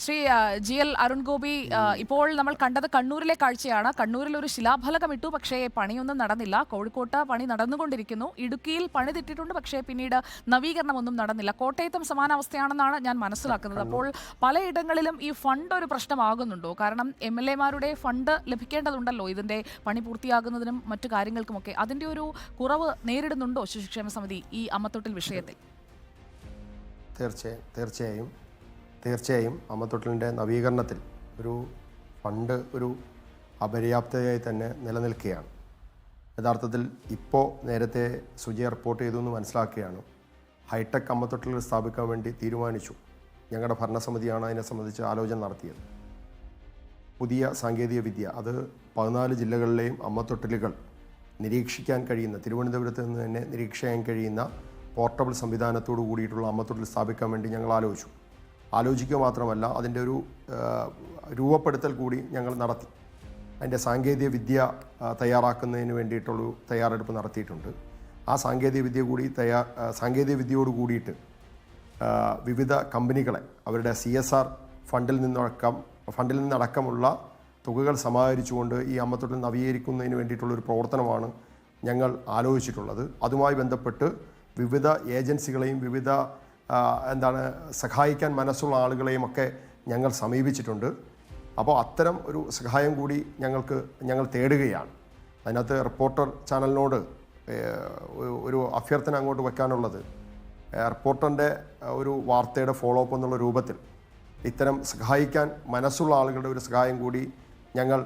Shri GL Arun Gopi, ഇപ്പോൾ നമ്മൾ കണ്ടത് കണ്ണൂരിലെ കാഴ്ചയാണ്. കണ്ണൂരിൽ ഒരു ശിലാഫലകം ഇട്ടു, പക്ഷേ പണിയൊന്നും നടന്നില്ല. കോഴിക്കോട്ട് പണി നടന്നുകൊണ്ടിരിക്കുന്നു. ഇടുക്കിയിൽ പണി തെറ്റിയിട്ടുണ്ട്, പക്ഷേ പിന്നീട് നവീകരണമൊന്നും നടന്നില്ല. കോട്ടയത്തും സമാന അവസ്ഥയാണെന്നാണ് ഞാൻ മനസ്സിലാക്കുന്നത്. അപ്പോൾ പലയിടങ്ങളിലും ഈ ഫണ്ട് ഒരു പ്രശ്നമാകുന്നുണ്ടോ? കാരണം MLA-മാരുടെ ഫണ്ട് ലഭിക്കേണ്ടതുണ്ടല്ലോ ഇതിന്റെ പണി പൂർത്തിയാകുന്നതിനും മറ്റു കാര്യങ്ങൾക്കുമൊക്കെ. അതിന്റെ ഒരു കുറവ് നേരിടുന്നുണ്ടോ ശിശുക്ഷേമ സമിതി ഈ അമ്മത്തൊട്ടിൽ വിഷയത്തിൽ? തീർച്ചയായും അമ്മത്തൊട്ടിലിൻ്റെ നവീകരണത്തിൽ ഒരു ഫണ്ട് ഒരു അപര്യാപ്തതയായി തന്നെ നിലനിൽക്കുകയാണ്. യഥാർത്ഥത്തിൽ ഇപ്പോൾ നേരത്തെ സുജയ റിപ്പോർട്ട് ചെയ്തു എന്ന് മനസ്സിലാക്കുകയാണ്. ഹൈടെക് അമ്മത്തൊട്ടിലുകൾ സ്ഥാപിക്കാൻ വേണ്ടി തീരുമാനിച്ചു. ഞങ്ങളുടെ ഭരണസമിതിയാണ് അതിനെ സംബന്ധിച്ച് ആലോചന നടത്തിയത്. പുതിയ സാങ്കേതിക വിദ്യ, അത് 14 ജില്ലകളിലെയും അമ്മത്തൊട്ടിലുകൾ നിരീക്ഷിക്കാൻ കഴിയുന്ന, തിരുവനന്തപുരത്ത് നിന്ന് തന്നെ നിരീക്ഷിക്കാൻ കഴിയുന്ന പോർട്ടബിൾ സംവിധാനത്തോടു കൂടിയിട്ടുള്ള അമ്മത്തൊട്ടിൽ സ്ഥാപിക്കാൻ വേണ്ടി ഞങ്ങൾ ആലോചിക്കുക മാത്രമല്ല അതിൻ്റെ ഒരു രൂപപ്പെടുത്തൽ കൂടി ഞങ്ങൾ നടത്തി. അതിൻ്റെ സാങ്കേതിക വിദ്യ തയ്യാറാക്കുന്നതിന് വേണ്ടിയിട്ടുള്ളൊരു തയ്യാറെടുപ്പ് നടത്തിയിട്ടുണ്ട്. ആ സാങ്കേതിക വിദ്യയോട് കൂടിയിട്ട് വിവിധ കമ്പനികളെ അവരുടെ CSR ഫണ്ടിൽ നിന്നടക്കമുള്ള തുകകൾ സമാഹരിച്ചുകൊണ്ട് ഈ അമ്മത്തൊട്ടിൽ നവീകരിക്കുന്നതിന് വേണ്ടിയിട്ടുള്ളൊരു പ്രവർത്തനമാണ് ഞങ്ങൾ ആലോചിച്ചിട്ടുള്ളത്. അതുമായി ബന്ധപ്പെട്ട് വിവിധ ഏജൻസികളെയും വിവിധ സഹായിക്കാൻ മനസ്സുള്ള ആളുകളെയും ഒക്കെ ഞങ്ങൾ സമീപിച്ചിട്ടുണ്ട്. അപ്പോൾ അത്തരം ഒരു സഹായം കൂടി ഞങ്ങൾ തേടുകയാണ്. അതിനകത്ത് റിപ്പോർട്ടർ ചാനലിനോട് ഒരു അഭ്യർത്ഥന അങ്ങോട്ട് വയ്ക്കാനുള്ളത്, റിപ്പോർട്ടറിൻ്റെ ഒരു വാർത്തയുടെ ഫോളോ അപ്പ് എന്നുള്ള രൂപത്തിൽ ഇത്തരം സഹായിക്കാൻ മനസ്സുള്ള ആളുകളുടെ ഒരു സഹായം കൂടി ഞങ്ങൾ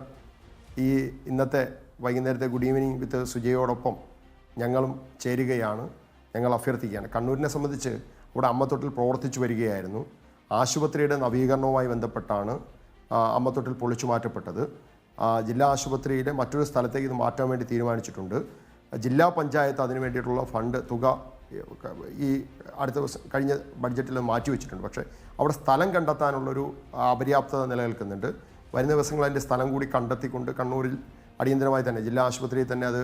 ഈ ഇന്നത്തെ വൈകുന്നേരത്തെ ഗുഡ് ഈവനിങ് വിത്ത് സുജയോടൊപ്പം ഞങ്ങളും ചേരുകയാണ്. ഞങ്ങൾ അഭ്യർത്ഥിക്കുകയാണ്. കണ്ണൂരിനെ സംബന്ധിച്ച് ഇവിടെ അമ്മത്തൊട്ടിൽ പ്രവർത്തിച്ചു വരികയായിരുന്നു. ആശുപത്രിയുടെ നവീകരണവുമായി ബന്ധപ്പെട്ടാണ് അമ്മത്തൊട്ടിൽ പൊളിച്ചു മാറ്റപ്പെട്ടത്. ജില്ലാ ആശുപത്രിയിലെ മറ്റൊരു സ്ഥലത്തേക്ക് ഇത് മാറ്റാൻ വേണ്ടി തീരുമാനിച്ചിട്ടുണ്ട്. ജില്ലാ പഞ്ചായത്ത് അതിന് വേണ്ടിയിട്ടുള്ള ഫണ്ട് തുക ഈ അടുത്ത ദിവസം കഴിഞ്ഞ ബഡ്ജറ്റിൽ മാറ്റിവെച്ചിട്ടുണ്ട്. പക്ഷേ അവിടെ സ്ഥലം കണ്ടെത്താനുള്ളൊരു അപര്യാപ്തത നിലനിൽക്കുന്നുണ്ട്. വരുന്ന ദിവസങ്ങൾ അതിൻ്റെ സ്ഥലം കൂടി കണ്ടെത്തിക്കൊണ്ട് കണ്ണൂരിൽ അടിയന്തരമായി തന്നെ ജില്ലാ ആശുപത്രിയിൽ തന്നെ അത്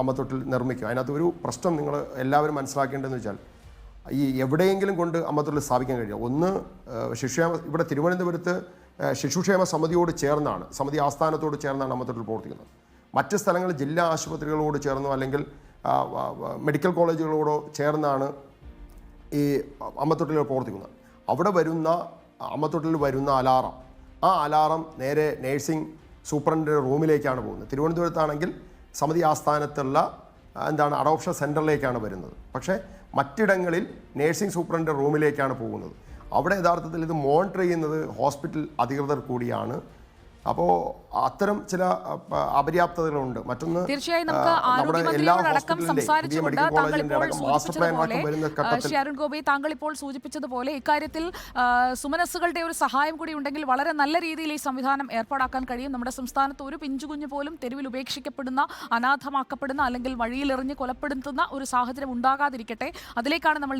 അമ്മത്തൊട്ടിൽ നിർമ്മിക്കും. അതിനകത്ത് ഒരു പ്രശ്നം നിങ്ങൾ എല്ലാവരും മനസ്സിലാക്കേണ്ടതെന്ന് വെച്ചാൽ, ഈ എവിടെയെങ്കിലും കൊണ്ട് അമ്മത്തൊട്ടിൽ സ്ഥാപിക്കാൻ കഴിയില്ല. ഒന്ന് ഇവിടെ തിരുവനന്തപുരത്ത് ശിശുക്ഷേമ സമിതിയോട് ചേർന്നാണ്, സമിതി ആസ്ഥാനത്തോട് ചേർന്നാണ് അമ്മത്തൊട്ടിൽ പ്രവർത്തിക്കുന്നത്. മറ്റ് സ്ഥലങ്ങളിൽ ജില്ലാ ആശുപത്രികളോട് ചേർന്നോ അല്ലെങ്കിൽ മെഡിക്കൽ കോളേജുകളോടോ ചേർന്നാണ് ഈ അമ്മത്തൊട്ടിലുകൾ പ്രവർത്തിക്കുന്നത്. അവിടെ അമ്മത്തൊട്ടിൽ വരുന്ന ആ അലാറം നേരെ നേഴ്സിംഗ് സൂപ്രണ്ടിൻ്റെ റൂമിലേക്കാണ് പോകുന്നത്. തിരുവനന്തപുരത്താണെങ്കിൽ സമിതി ആസ്ഥാനത്തുള്ള അഡോപ്ഷൻ സെൻറ്ററിലേക്കാണ് വരുന്നത്. പക്ഷേ മറ്റിടങ്ങളിൽ നേഴ്സിംഗ് സൂപ്രണ്ടിൻ്റെ റൂമിലേക്കാണ് പോകുന്നത്. അവിടെ യഥാർത്ഥത്തിൽ ഇത് മോണിറ്റർ ചെയ്യുന്നത് ഹോസ്പിറ്റൽ അധികൃതർ കൂടിയാണ്. അപ്പോൾ അത്തരം ചില അപര്യാപ്തതകളുണ്ട്. മറ്റൊന്ന്, നമ്മുടെ എല്ലാ അരുൺ ഗോപി, താങ്കൾ ഇപ്പോൾ സൂചിപ്പിച്ചതുപോലെ ഇക്കാര്യത്തിൽ സുമനസ്സുകളുടെ ഒരു സഹായം കൂടി ഉണ്ടെങ്കിൽ വളരെ നല്ല രീതിയിൽ ഈ സംവിധാനം ഏർപ്പാടാക്കാൻ കഴിയും. നമ്മുടെ സംസ്ഥാനത്ത് ഒരു പിഞ്ചുകുഞ്ഞു പോലും തെരുവിൽ ഉപേക്ഷിക്കപ്പെടുന്ന, അനാഥമാക്കപ്പെടുന്ന അല്ലെങ്കിൽ വഴിയിലെറിഞ്ഞ് കൊലപ്പെടുത്തുന്ന ഒരു സാഹചര്യം ഉണ്ടാകാതിരിക്കട്ടെ. അതിലേക്കാണ് നമ്മൾ